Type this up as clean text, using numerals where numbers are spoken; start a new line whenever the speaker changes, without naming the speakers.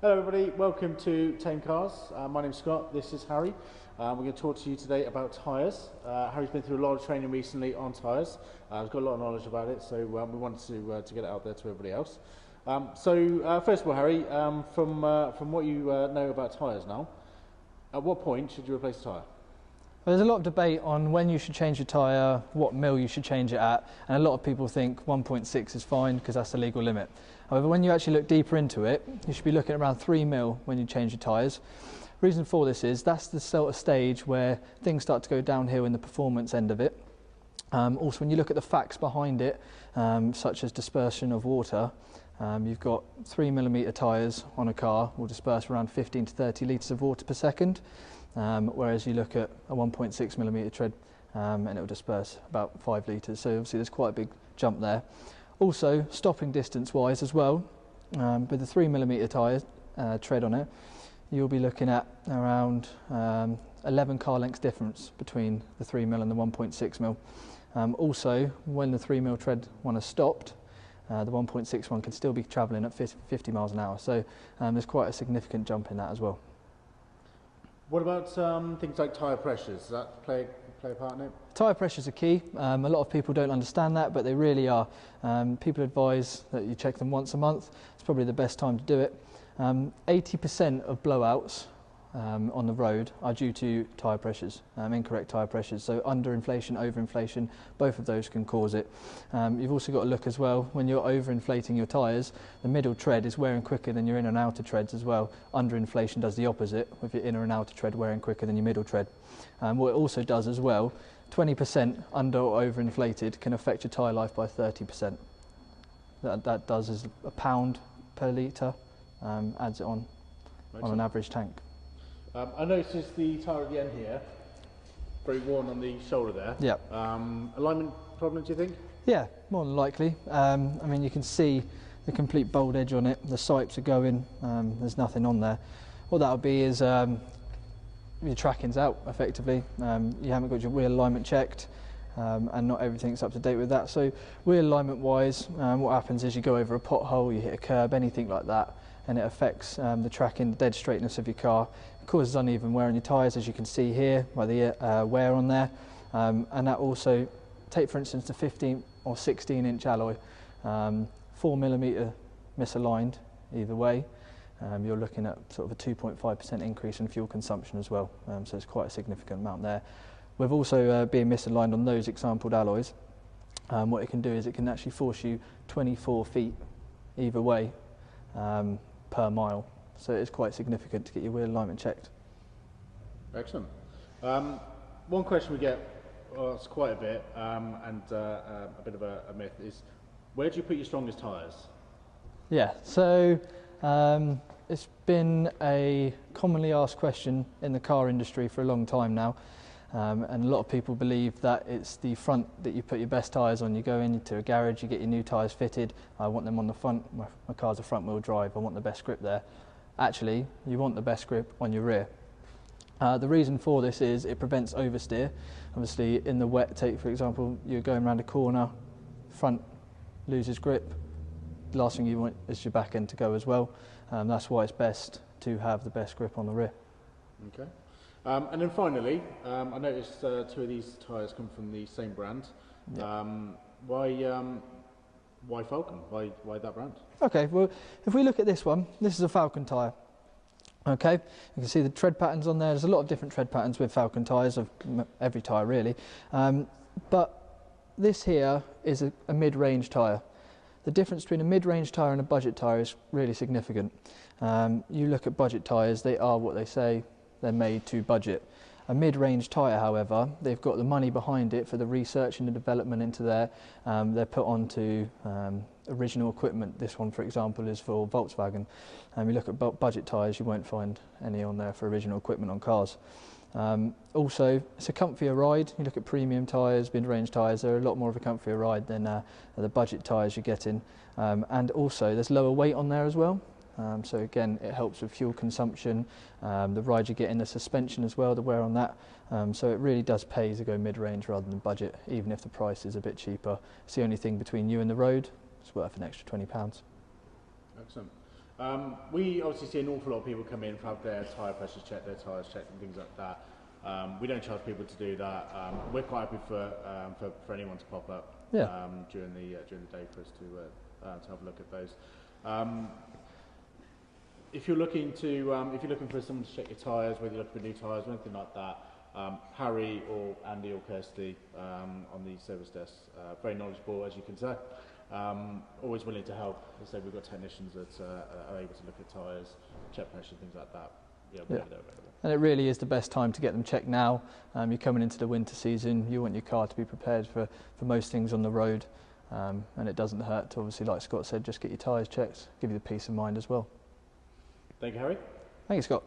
Hello everybody, welcome to Tame Cars. My name's Scott, this is Harry. We're going to talk to you today about tyres. Harry's been through a lot of training recently on tyres. He's got a lot of knowledge about it, so we wanted to get it out there to everybody else. First of all, Harry, from what you know about tyres now, at what point should you replace a tyre?
There's a lot of debate on when you should change your tyre, what mil you should change it at, and a lot of people think 1.6 is fine because that's the legal limit. However, when you actually look deeper into it, you should be looking at around 3 mil when you change your tyres. Reason for this is that's the sort of stage where things start to go downhill in the performance end of it. Also, when you look at the facts behind it, such as dispersion of water, you've got 3mm tyres on a car will disperse around 15 to 30 litres of water per second. Whereas you look at a 1.6mm tread and it will disperse about 5 litres, so obviously there's quite a big jump there. Also, stopping distance wise as well, with the 3mm tyre tread on it, you'll be looking at around 11 car lengths difference between the 3mm and the 1.6mm. Also, when the 3mm tread one has stopped, the 1.6 one can still be travelling at 50 miles an hour, so there's quite a significant jump in that as well.
What about things like tyre pressures? Does that play a part in it?
Tyre pressures are key. A lot of people don't understand that, but they really are. People advise that you check them once a month. It's probably the best time to do it. 80% of blowouts on the road are due to tyre pressures, incorrect tyre pressures. So underinflation, overinflation, both of those can cause it. You've also got to look as well, when you're overinflating your tyres, the middle tread is wearing quicker than your inner and outer treads as well. Underinflation does the opposite, with your inner and outer tread wearing quicker than your middle tread. What it also does as well, 20% under or overinflated can affect your tyre life by 30%. That does is a pound per litre, adds it on an average tank.
I noticed the tyre at the end here, very worn on the shoulder there.
Yeah.
Alignment problem, do you think?
Yeah, more than likely. I mean, you can see the complete bold edge on it. The sipes are going. There's nothing on there. What that'll be is your tracking's out effectively. You haven't got your wheel alignment checked, and not everything's up to date with that. So wheel alignment wise, what happens is you go over a pothole, you hit a curb, anything like that, and it affects the tracking, the dead straightness of your car. It causes uneven wear on your tyres, as you can see here by the wear on there, and that also, take for instance the 15 or 16 inch alloy, 4mm misaligned either way, you're looking at sort of a 2.5% increase in fuel consumption as well, so it's quite a significant amount there. With also being misaligned on those exampled alloys, what it can do is it can actually force you 24 feet either way per mile. So it's quite significant to get your wheel alignment checked.
Excellent. One question we get asked quite a bit, and a bit of a myth, is where do you put your strongest tyres?
Yeah, so it's been a commonly asked question in the car industry for a long time now. And a lot of people believe that it's the front that you put your best tyres on. You go into a garage, you get your new tyres fitted, I want them on the front, my car's a front wheel drive, I want the best grip there. Actually, you want the best grip on your rear. The reason for this is it prevents oversteer. Obviously in the wet, take for example, you're going around a corner, front loses grip, the last thing you want is your back end to go as well. That's why it's best to have the best grip on the rear. Okay.
And then finally, I noticed 2 of these tyres come from the same brand. Yep. Why Falcon? Why that brand?
Okay, well, if we look at this one, this is a Falcon tyre. Okay, you can see the tread patterns on there. There's a lot of different tread patterns with Falcon tyres, of every tyre really. But this here is a mid-range tyre. The difference between a mid-range tyre and a budget tyre is really significant. You look at budget tyres, they are what they say. They're made to budget. A mid-range tyre, however, they've got the money behind it for the research and the development into there. They're put onto original equipment. This one, for example, is for Volkswagen. You look at budget tyres, you won't find any on there for original equipment on cars. Also, it's a comfier ride. You look at premium tyres, mid-range tyres, they're a lot more of a comfier ride than the budget tyres you're getting. And also, there's lower weight on there as well. So again, it helps with fuel consumption, the ride you get in the suspension as well, the wear on that. So it really does pay to go mid-range rather than budget, even if the price is a bit cheaper. It's the only thing between you and the road. It's worth an extra £20.
Excellent. We obviously see an awful lot of people come in, have their tyre pressures checked, their tyres checked and things like that. We don't charge people to do that. We're quite happy for anyone to pop up during the day for us to have a look at those. If you're looking for someone to check your tyres, whether you're looking for new tyres or anything like that, Harry or Andy or Kirsty on the service desk, very knowledgeable, as you can say. Always willing to help. As I said, we've got technicians that are able to look at tyres, check pressure, things like that. Whenever they're available.
And it really is the best time to get them checked now. You're coming into the winter season, you want your car to be prepared for most things on the road, and it doesn't hurt to, obviously, like Scott said, just get your tyres checked, give you the peace of mind as well.
Thank you, Harry.
Thank you, Scott.